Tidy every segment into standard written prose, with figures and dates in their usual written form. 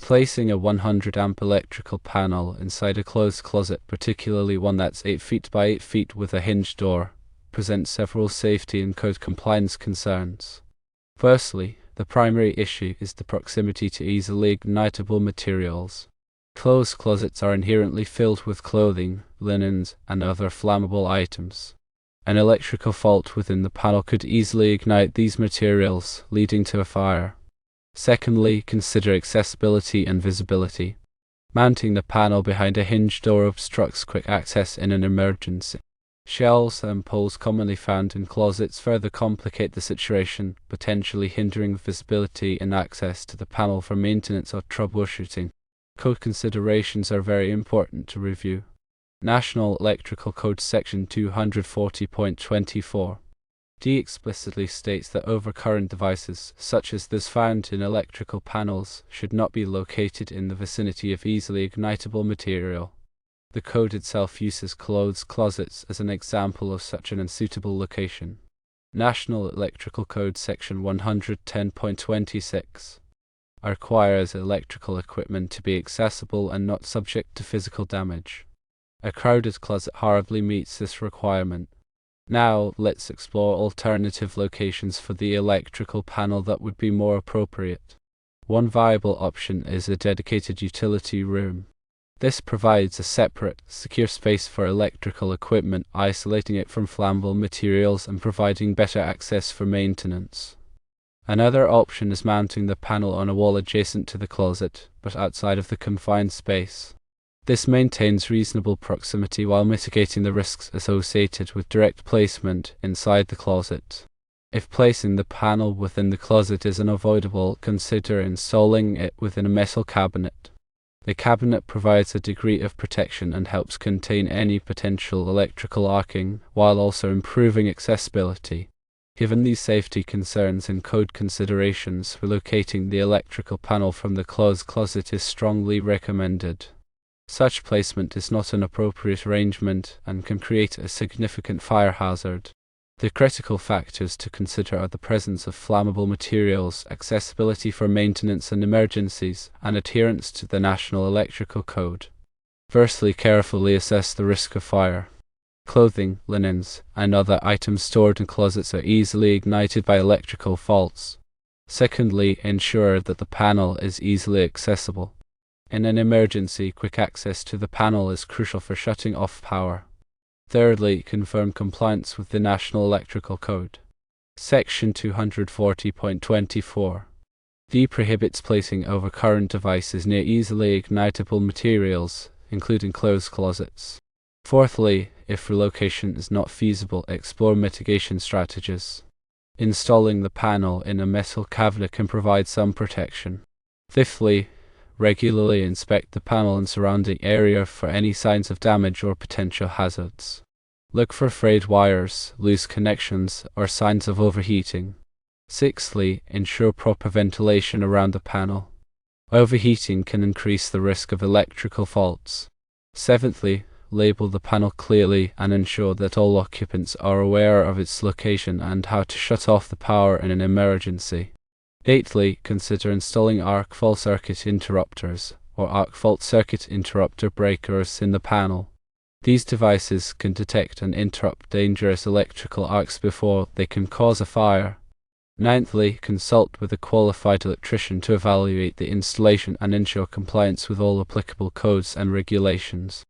Placing a 100 amp electrical panel inside a closed closet, particularly one that's 8 feet by 8 feet with a hinged door, presents several safety and code compliance concerns. Firstly, the primary issue is the proximity to easily ignitable materials. Closed closets are inherently filled with clothing, linens, and other flammable items. An electrical fault within the panel could easily ignite these materials, leading to a fire. Secondly, consider accessibility and visibility. Mounting the panel behind a hinged door obstructs quick access in an emergency. Shelves and poles commonly found in closets further complicate the situation, potentially hindering visibility and access to the panel for maintenance or troubleshooting. Code considerations are very important to review. National Electrical Code Section 240.24 D explicitly states that overcurrent devices, such as those found in electrical panels, should not be located in the vicinity of easily ignitable material. The code itself uses closed closets as an example of such an unsuitable location. National Electrical Code Section 110.26 requires electrical equipment to be accessible and not subject to physical damage. A crowded closet hardly meets this requirement. Now, let's explore alternative locations for the electrical panel that would be more appropriate. One viable option is a dedicated utility room. This provides a separate, secure space for electrical equipment, isolating it from flammable materials and providing better access for maintenance. Another option is mounting the panel on a wall adjacent to the closet, but outside of the confined space. This maintains reasonable proximity while mitigating the risks associated with direct placement inside the closet. If placing the panel within the closet is unavoidable, consider installing it within a metal cabinet. The cabinet provides a degree of protection and helps contain any potential electrical arcing, while also improving accessibility. Given these safety concerns and code considerations, relocating the electrical panel from the closed closet is strongly recommended. Such placement is not an appropriate arrangement and can create a significant fire hazard. The critical factors to consider are the presence of flammable materials, accessibility for maintenance and emergencies, and adherence to the National Electrical Code. Firstly, carefully assess the risk of fire. Clothing, linens, and other items stored in closets are easily ignited by electrical faults. Secondly, ensure that the panel is easily accessible. In an emergency, quick access to the panel is crucial for shutting off power. Thirdly, confirm compliance with the National Electrical Code. Section 240.24 D prohibits placing overcurrent devices near easily ignitable materials, including closed closets. Fourthly, if relocation is not feasible, explore mitigation strategies. Installing the panel in a metal cabinet can provide some protection. Fifthly, regularly inspect the panel and surrounding area for any signs of damage or potential hazards. Look for frayed wires, loose connections, or signs of overheating. Sixthly, ensure proper ventilation around the panel. Overheating can increase the risk of electrical faults. Seventhly, label the panel clearly and ensure that all occupants are aware of its location and how to shut off the power in an emergency. Eighthly, consider installing arc fault circuit interrupters or arc fault circuit interrupter breakers in the panel. These devices can detect and interrupt dangerous electrical arcs before they can cause a fire. Ninthly, consult with a qualified electrician to evaluate the installation and ensure compliance with all applicable codes and regulations.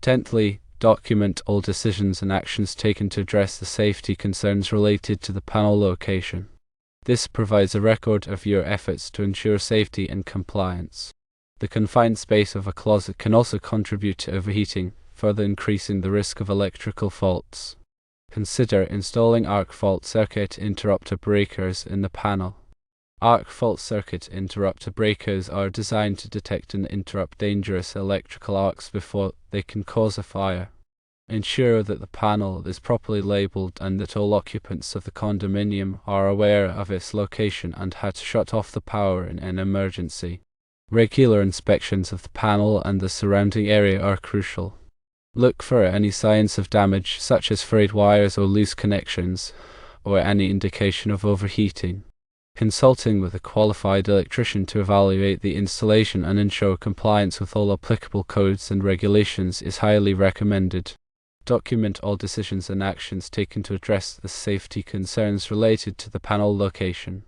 Tenthly, document all decisions and actions taken to address the safety concerns related to the panel location. This provides a record of your efforts to ensure safety and compliance. The confined space of a closet can also contribute to overheating, further increasing the risk of electrical faults. Consider installing arc fault circuit interrupter breakers in the panel. Arc fault circuit interrupter breakers are designed to detect and interrupt dangerous electrical arcs before they can cause a fire. Ensure that the panel is properly labeled and that all occupants of the condominium are aware of its location and how to shut off the power in an emergency. Regular inspections of the panel and the surrounding area are crucial. Look for any signs of damage, such as frayed wires or loose connections, or any indication of overheating. Consulting with a qualified electrician to evaluate the installation and ensure compliance with all applicable codes and regulations is highly recommended. Document all decisions and actions taken to address the safety concerns related to the panel location.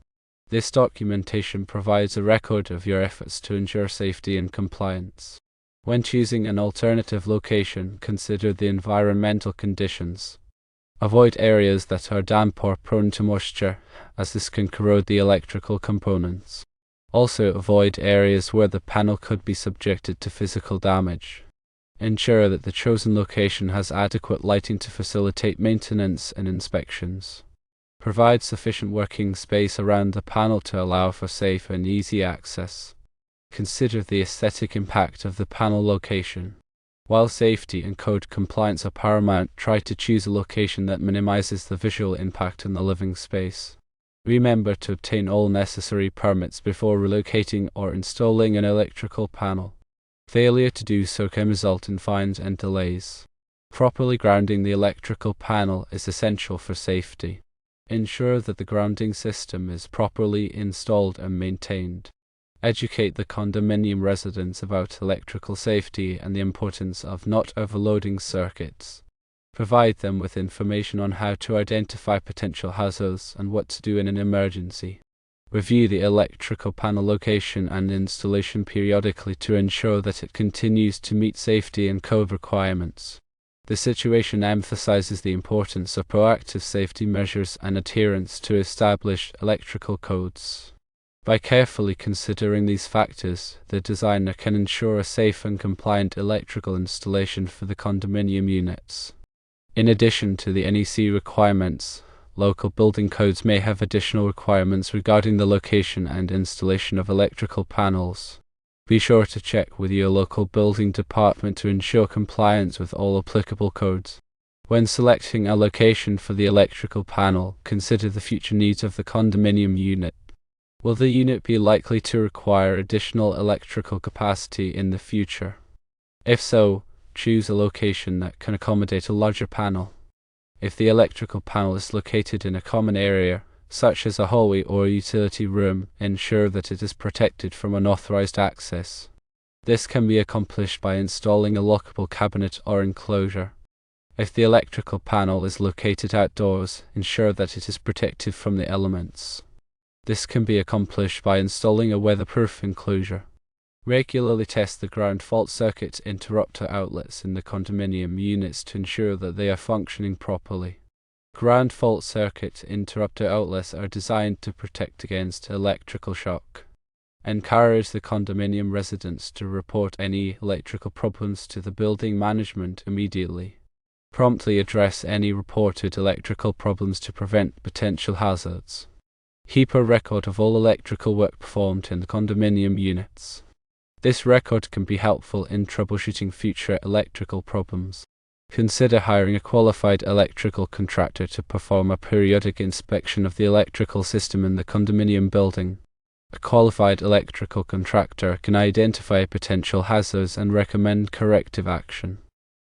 This documentation provides a record of your efforts to ensure safety and compliance. When choosing an alternative location, consider the environmental conditions. Avoid areas that are damp or prone to moisture, as this can corrode the electrical components. Also, avoid areas where the panel could be subjected to physical damage. Ensure that the chosen location has adequate lighting to facilitate maintenance and inspections. Provide sufficient working space around the panel to allow for safe and easy access. Consider the aesthetic impact of the panel location. While safety and code compliance are paramount, try to choose a location that minimizes the visual impact on the living space. Remember to obtain all necessary permits before relocating or installing an electrical panel. Failure to do so can result in fines and delays. Properly grounding the electrical panel is essential for safety. Ensure that the grounding system is properly installed and maintained. Educate the condominium residents about electrical safety and the importance of not overloading circuits. Provide them with information on how to identify potential hazards and what to do in an emergency. Review the electrical panel location and installation periodically to ensure that it continues to meet safety and code requirements. The situation emphasizes the importance of proactive safety measures and adherence to established electrical codes. By carefully considering these factors, the designer can ensure a safe and compliant electrical installation for the condominium units. In addition to the NEC requirements, local building codes may have additional requirements regarding the location and installation of electrical panels. Be sure to check with your local building department to ensure compliance with all applicable codes. When selecting a location for the electrical panel, consider the future needs of the condominium unit. Will the unit be likely to require additional electrical capacity in the future? If so, choose a location that can accommodate a larger panel. If the electrical panel is located in a common area, such as a hallway or utility room, ensure that it is protected from unauthorized access. This can be accomplished by installing a lockable cabinet or enclosure. If the electrical panel is located outdoors, ensure that it is protected from the elements. This can be accomplished by installing a weatherproof enclosure. Regularly test the ground fault circuit interrupter outlets in the condominium units to ensure that they are functioning properly. Ground fault circuit interrupter outlets are designed to protect against electrical shock. Encourage the condominium residents to report any electrical problems to the building management immediately. Promptly address any reported electrical problems to prevent potential hazards. Keep a record of all electrical work performed in the condominium units. This record can be helpful in troubleshooting future electrical problems. Consider hiring a qualified electrical contractor to perform a periodic inspection of the electrical system in the condominium building. A qualified electrical contractor can identify potential hazards and recommend corrective action.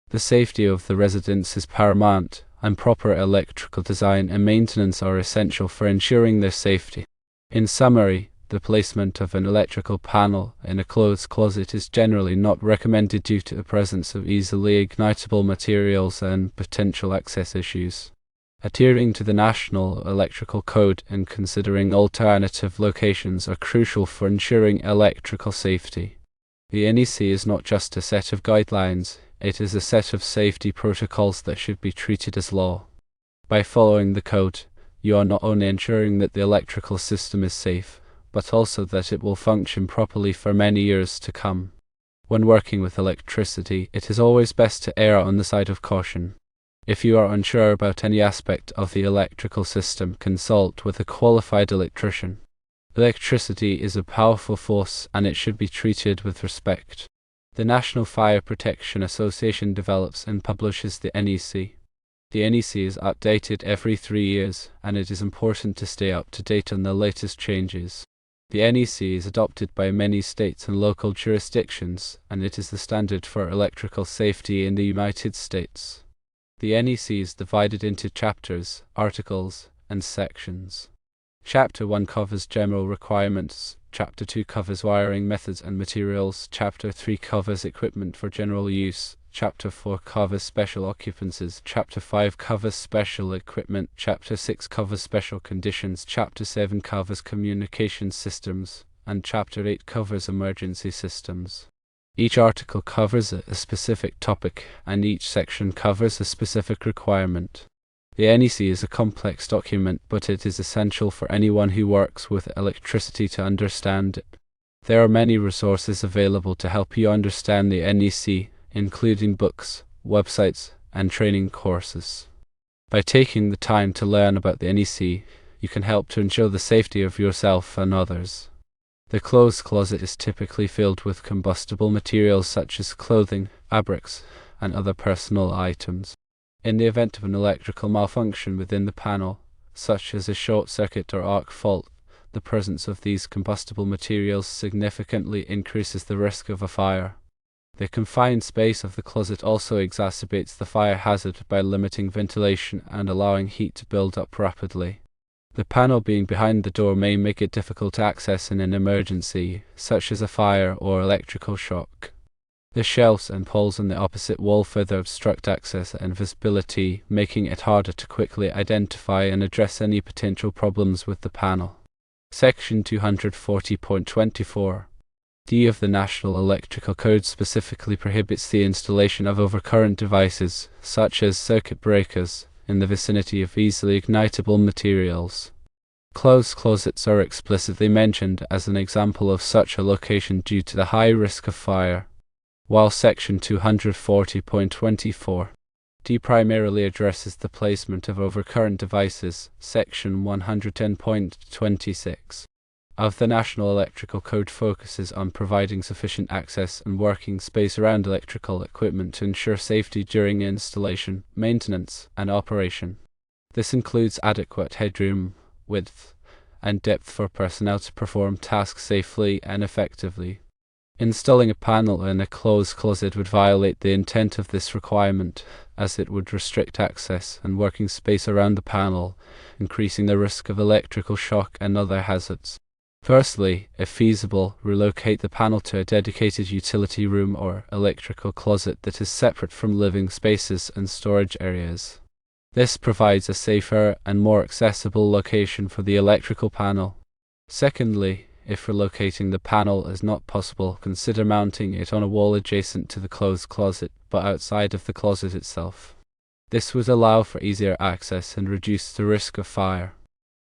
The safety of the residents is paramount, and proper electrical design and maintenance are essential for ensuring their safety. In summary, the placement of an electrical panel in a clothes closet is generally not recommended due to the presence of easily ignitable materials and potential access issues. Adhering to the National Electrical Code and considering alternative locations are crucial for ensuring electrical safety. The NEC is not just a set of guidelines, it is a set of safety protocols that should be treated as law. By following the code, you are not only ensuring that the electrical system is safe, but also that it will function properly for many years to come. When working with electricity, it is always best to err on the side of caution. If you are unsure about any aspect of the electrical system, consult with a qualified electrician. Electricity is a powerful force and it should be treated with respect. The National Fire Protection Association develops and publishes the NEC. The NEC is updated every 3 years, and it is important to stay up to date on the latest changes. The NEC is adopted by many states and local jurisdictions, and it is the standard for electrical safety in the United States. The NEC is divided into chapters, articles, and sections. Chapter 1 covers general requirements. Chapter 2 covers wiring methods and materials. Chapter 3 covers equipment for general use. Chapter 4 covers special occupancies. Chapter 5 covers special equipment. Chapter 6 covers special conditions. Chapter 7 covers communication systems. And Chapter 8 covers emergency systems. Each article covers a specific topic, and each section covers a specific requirement. The NEC is a complex document, but it is essential for anyone who works with electricity to understand it. There are many resources available to help you understand the NEC, including books, websites, and training courses. By taking the time to learn about the NEC, you can help to ensure the safety of yourself and others. The clothes closet is typically filled with combustible materials such as clothing, fabrics, and other personal items. In the event of an electrical malfunction within the panel, such as a short circuit or arc fault, the presence of these combustible materials significantly increases the risk of a fire. The confined space of the closet also exacerbates the fire hazard by limiting ventilation and allowing heat to build up rapidly. The panel being behind the door may make it difficult to access in an emergency, such as a fire or electrical shock. The shelves and poles on the opposite wall further obstruct access and visibility, making it harder to quickly identify and address any potential problems with the panel. Section 240.24 D of the National Electrical Code specifically prohibits the installation of overcurrent devices, such as circuit breakers, in the vicinity of easily ignitable materials. Clothes closets are explicitly mentioned as an example of such a location due to the high risk of fire, while Section 240.24 D primarily addresses the placement of overcurrent devices. Section 110.26 of the National Electrical Code focuses on providing sufficient access and working space around electrical equipment to ensure safety during installation, maintenance, and operation. This includes adequate headroom, width, and depth for personnel to perform tasks safely and effectively. Installing a panel in a closed closet would violate the intent of this requirement, as it would restrict access and working space around the panel, increasing the risk of electrical shock and other hazards. Firstly, if feasible, relocate the panel to a dedicated utility room or electrical closet that is separate from living spaces and storage areas. This provides a safer and more accessible location for the electrical panel. Secondly, if relocating the panel is not possible, consider mounting it on a wall adjacent to the closed closet, but outside of the closet itself. This would allow for easier access and reduce the risk of fire.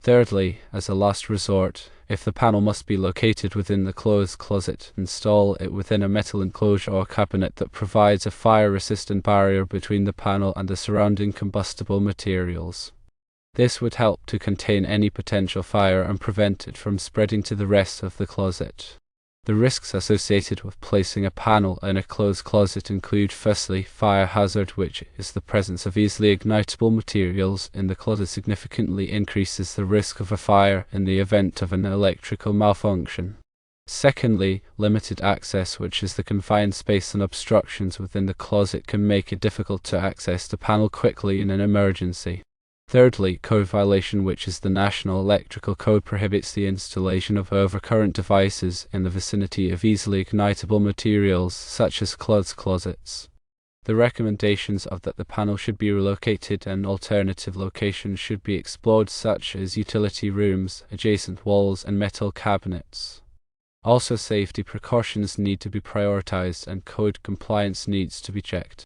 Thirdly, as a last resort, if the panel must be located within the closed closet, install it within a metal enclosure or cabinet that provides a fire-resistant barrier between the panel and the surrounding combustible materials. This would help to contain any potential fire and prevent it from spreading to the rest of the closet. The risks associated with placing a panel in a closed closet include, firstly, fire hazard, which is the presence of easily ignitable materials in the closet significantly increases the risk of a fire in the event of an electrical malfunction. Secondly, limited access, which is the confined space and obstructions within the closet can make it difficult to access the panel quickly in an emergency. Thirdly, code violation, which is the National Electrical Code prohibits the installation of overcurrent devices in the vicinity of easily ignitable materials such as clothes closets. The recommendations are that the panel should be relocated and alternative locations should be explored such as utility rooms, adjacent walls, and metal cabinets. Also, safety precautions need to be prioritized and code compliance needs to be checked.